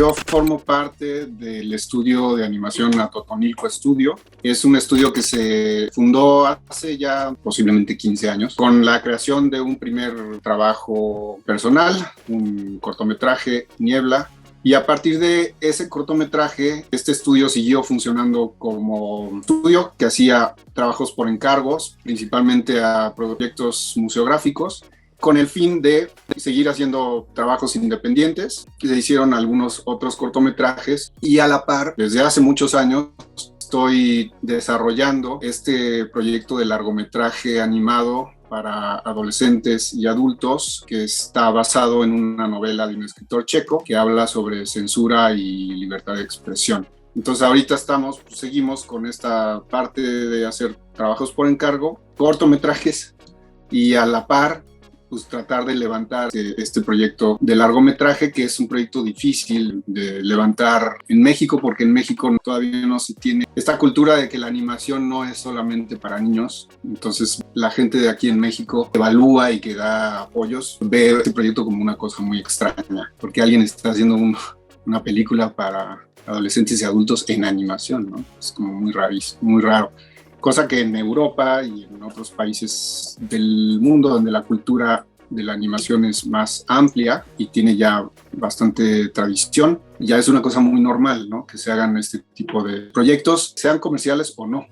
Yo formo parte del estudio de animación Atotonilco Studio. Es un estudio que se fundó hace ya posiblemente 15 años con la creación de un primer trabajo personal, un cortometraje, Niebla. Y a partir de ese cortometraje, este estudio siguió funcionando como estudio que hacía trabajos por encargos, principalmente a proyectos museográficos, con el fin de seguir haciendo trabajos independientes. Se hicieron algunos otros cortometrajes y a la par, desde hace muchos años, estoy desarrollando este proyecto de largometraje animado para adolescentes y adultos que está basado en una novela de un escritor checo que habla sobre censura y libertad de expresión. Entonces ahorita seguimos con esta parte de hacer trabajos por encargo, cortometrajes, y a la par pues tratar de levantar este proyecto de largometraje, que es un proyecto difícil de levantar en México, porque en México todavía no se tiene esta cultura de que la animación no es solamente para niños. Entonces la gente de aquí en México evalúa y que da apoyos, ve este proyecto como una cosa muy extraña, porque alguien está haciendo una película para adolescentes y adultos en animación, ¿no? Es como muy rarísimo, muy raro. Cosa que en Europa y en otros países del mundo donde la cultura de la animación es más amplia y tiene ya bastante tradición, ya es una cosa muy normal, ¿no? Que se hagan este tipo de proyectos, sean comerciales o no.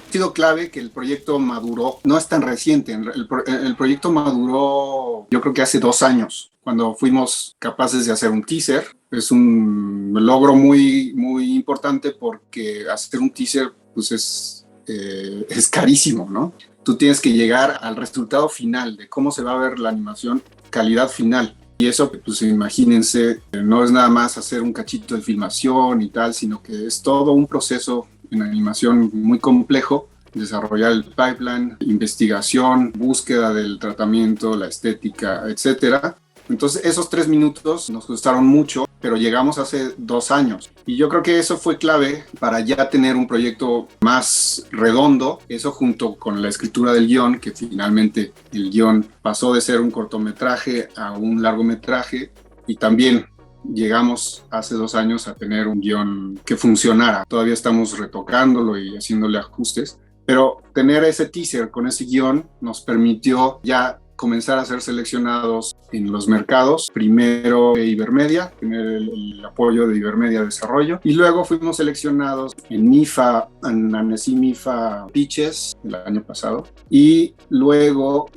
Ha sido clave que el proyecto maduró, no es tan reciente, el proyecto maduró yo creo que hace 2 años, cuando fuimos capaces de hacer un teaser. Es un logro muy, muy importante porque hacer un teaser pues es carísimo, ¿no? Tú tienes que llegar al resultado final de cómo se va a ver la animación, calidad final. Y eso, pues imagínense, no es nada más hacer un cachito de filmación y tal, sino que es todo un proceso en animación muy complejo, desarrollar el pipeline, investigación, búsqueda del tratamiento, la estética, etcétera. Entonces esos 3 minutos nos costaron mucho, pero llegamos hace 2 años. Y yo creo que eso fue clave para ya tener un proyecto más redondo. Eso junto con la escritura del guión, que finalmente el guión pasó de ser un cortometraje a un largometraje, y también llegamos hace 2 años a tener un guión que funcionara. Todavía estamos retocándolo y haciéndole ajustes, pero tener ese teaser con ese guión nos permitió ya comenzar a ser seleccionados en los mercados. Primero Ibermedia, tener el apoyo de Ibermedia Desarrollo, y luego fuimos seleccionados en MIFA, en Annecy MIFA Pitches el año pasado, y luego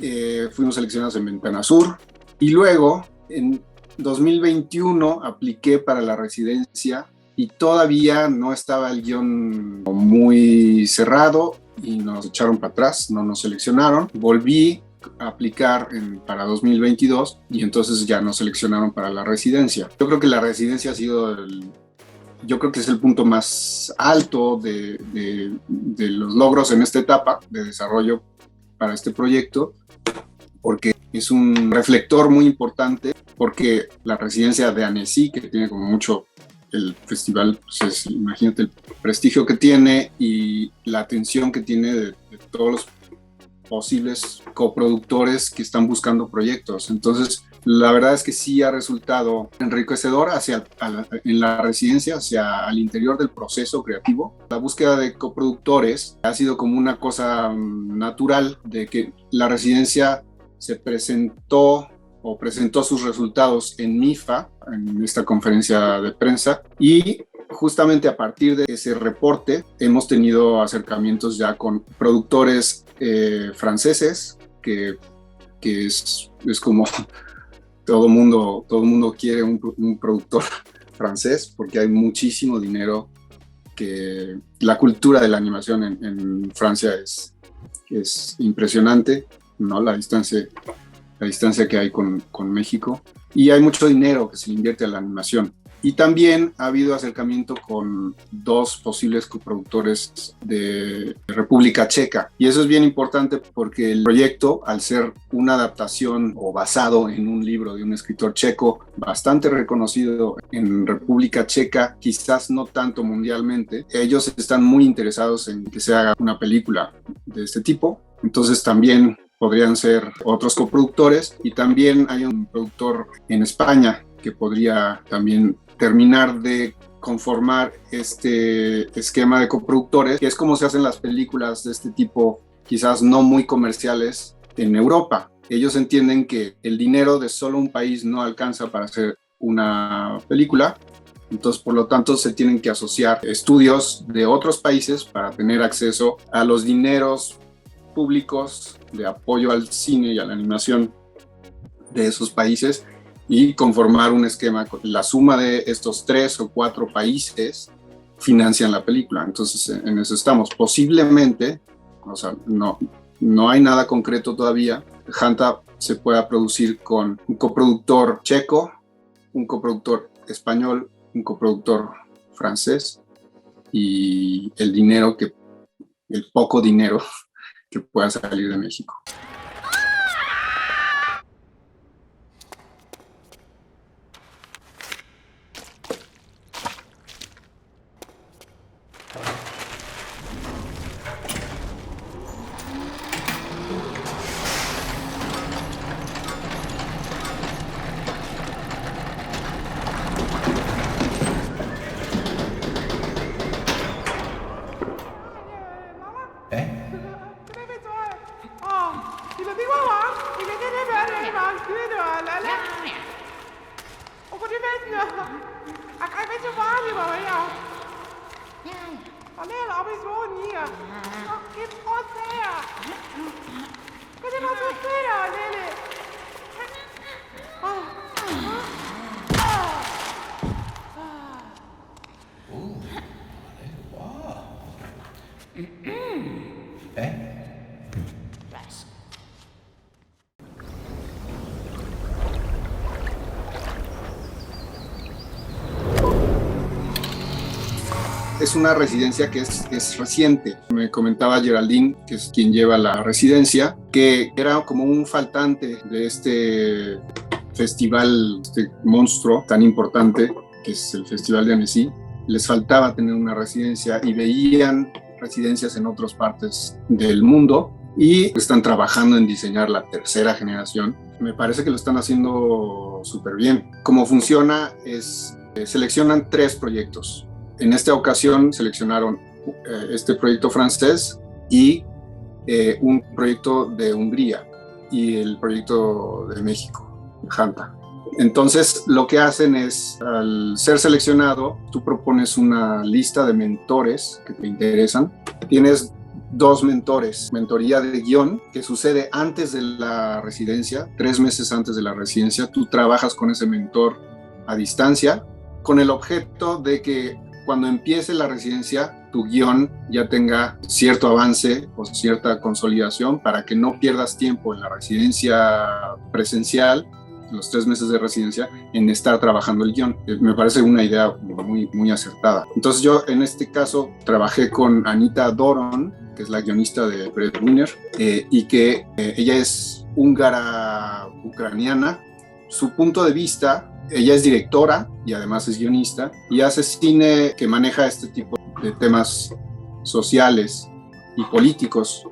fuimos seleccionados en Ventana Sur, y luego en 2021 apliqué para la residencia y todavía no estaba el guión muy cerrado y nos echaron para atrás, no nos seleccionaron. Volví a aplicar para 2022 y entonces ya nos seleccionaron para la residencia. Yo creo que la residencia ha sido yo creo que es el punto más alto de los logros en esta etapa de desarrollo para este proyecto, porque es un reflector muy importante, porque la residencia de Annecy, que tiene como mucho el festival, pues imagínate el prestigio que tiene y la atención que tiene de todos los posibles coproductores que están buscando proyectos. Entonces, la verdad es que sí ha resultado enriquecedor en la residencia, hacia al interior del proceso creativo. La búsqueda de coproductores ha sido como una cosa natural, de que la residencia se presentó sus resultados en MIFA, en esta conferencia de prensa, y justamente a partir de ese reporte hemos tenido acercamientos ya con productores franceses, que es como todo mundo quiere un productor francés, porque hay muchísimo dinero, que la cultura de la animación en Francia es impresionante, ¿no? La distancia que hay con México, y hay mucho dinero que se invierte en la animación. Y también ha habido acercamiento con 2 posibles coproductores de República Checa. Y eso es bien importante, porque el proyecto, al ser una adaptación o basado en un libro de un escritor checo bastante reconocido en República Checa, quizás no tanto mundialmente, ellos están muy interesados en que se haga una película de este tipo. Entonces también podrían ser otros coproductores, y también hay un productor en España que podría también terminar de conformar este esquema de coproductores, que es como se hacen las películas de este tipo, quizás no muy comerciales, en Europa. Ellos entienden que el dinero de solo un país no alcanza para hacer una película, entonces por lo tanto se tienen que asociar estudios de otros países para tener acceso a los dineros públicos de apoyo al cine y a la animación de esos países, y conformar un esquema. La suma de estos 3 o 4 países financian la película. Entonces en eso estamos. Posiblemente, o sea, no hay nada concreto todavía, Hanta se pueda producir con un coproductor checo, un coproductor español, un coproductor francés, y el poco dinero que pueda salir de México. Es una residencia que es reciente. Me comentaba Geraldine, que es quien lleva la residencia, que era como un faltante de este festival, este monstruo tan importante que es el Festival de Annecy. Les faltaba tener una residencia, y veían residencias en otras partes del mundo, y están trabajando en diseñar la 3ª generación. Me parece que lo están haciendo súper bien. Cómo funciona es, seleccionan 3 proyectos. En esta ocasión seleccionaron este proyecto francés y un proyecto de Hungría, y el proyecto de México, Hanta. Entonces lo que hacen es, al ser seleccionado, tú propones una lista de mentores que te interesan. Tienes 2 mentores, mentoría de guión, que sucede antes de la residencia, 3 meses antes de la residencia. Tú trabajas con ese mentor a distancia, con el objeto de que cuando empiece la residencia, tu guión ya tenga cierto avance o cierta consolidación, para que no pierdas tiempo en la residencia presencial, los 3 meses de residencia, en estar trabajando el guión. Me parece una idea muy, muy acertada. Entonces yo en este caso trabajé con Anita Doron, que es la guionista de Breadwinner, y que ella es húngara ucraniana. Su punto de vista, ella es directora y además es guionista, y hace cine que maneja este tipo de temas sociales y políticos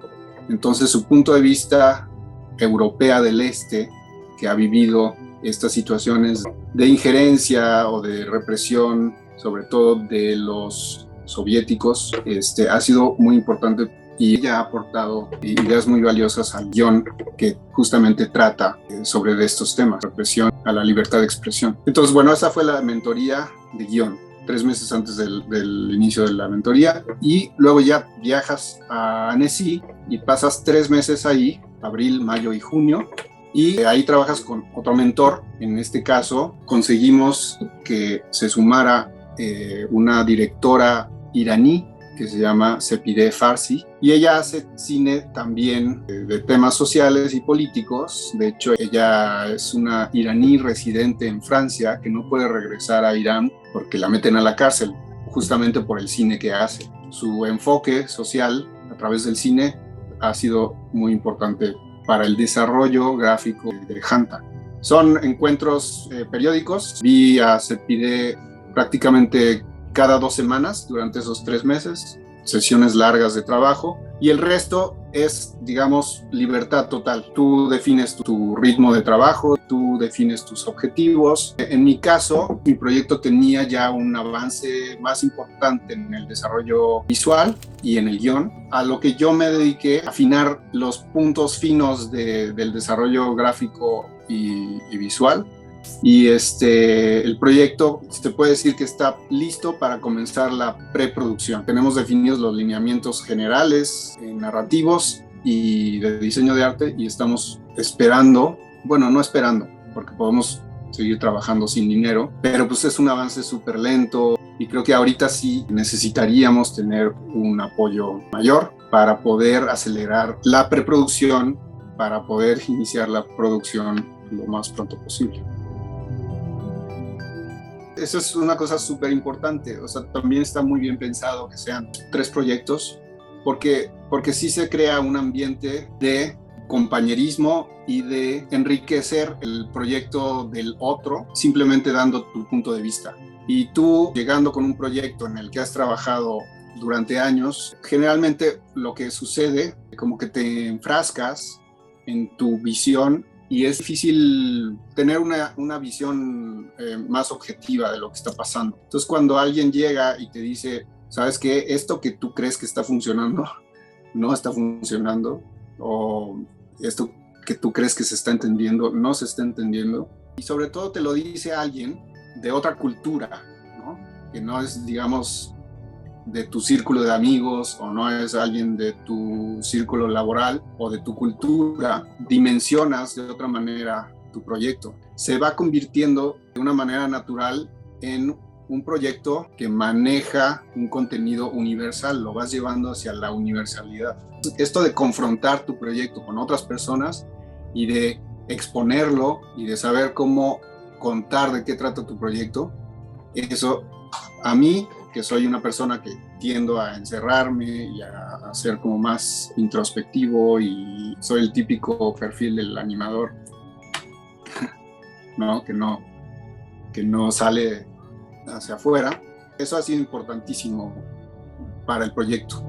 Entonces su punto de vista europea del este, que ha vivido estas situaciones de injerencia o de represión, sobre todo de los soviéticos, ha sido muy importante, y ella ha aportado ideas muy valiosas al guión que justamente trata sobre estos temas, represión a la libertad de expresión. Entonces, bueno, esa fue la mentoría de guión, 3 meses antes del inicio de la mentoría, y luego ya viajas a Annecy y pasas 3 meses ahí, abril, mayo y junio, y ahí trabajas con otro mentor. En este caso conseguimos que se sumara una directora iraní que se llama Sepideh Farsi, y ella hace cine también de temas sociales y políticos. De hecho, ella es una iraní residente en Francia que no puede regresar a Irán porque la meten a la cárcel, justamente por el cine que hace. Su enfoque social a través del cine ha sido muy importante para el desarrollo gráfico de Hanta. Son encuentros periódicos. Vi a Sepideh prácticamente cada 2 semanas durante esos 3 meses, sesiones largas de trabajo, y el resto es, digamos, libertad total. Tú defines tu ritmo de trabajo, tú defines tus objetivos. En mi caso, mi proyecto tenía ya un avance más importante en el desarrollo visual y en el guión, a lo que yo me dediqué a afinar los puntos finos del desarrollo gráfico y visual. Y el proyecto se puede decir que está listo para comenzar la preproducción. Tenemos definidos los lineamientos generales, narrativos y de diseño de arte, y estamos esperando, bueno, no esperando, porque podemos seguir trabajando sin dinero, pero pues es un avance súper lento, y creo que ahorita sí necesitaríamos tener un apoyo mayor para poder acelerar la preproducción, para poder iniciar la producción lo más pronto posible. Eso es una cosa súper importante. O sea, también está muy bien pensado que sean 3 proyectos, porque sí se crea un ambiente de compañerismo y de enriquecer el proyecto del otro, simplemente dando tu punto de vista. Y tú, llegando con un proyecto en el que has trabajado durante años, generalmente lo que sucede, como que te enfrascas en tu visión, y es difícil tener una visión más objetiva de lo que está pasando. Entonces, cuando alguien llega y te dice, ¿sabes qué? Esto que tú crees que está funcionando, no está funcionando, o esto que tú crees que se está entendiendo, no se está entendiendo, y sobre todo te lo dice alguien de otra cultura, ¿no? Que no es, digamos, de tu círculo de amigos, o no es alguien de tu círculo laboral o de tu cultura. Dimensionas de otra manera tu proyecto. Se va convirtiendo de una manera natural en un proyecto que maneja un contenido universal, lo vas llevando hacia la universalidad. Esto de confrontar tu proyecto con otras personas y de exponerlo y de saber cómo contar de qué trata tu proyecto, eso a mí, que soy una persona que tiendo a encerrarme y a ser como más introspectivo, y soy el típico perfil del animador, ¿no? Que no sale hacia afuera. Eso ha sido importantísimo para el proyecto.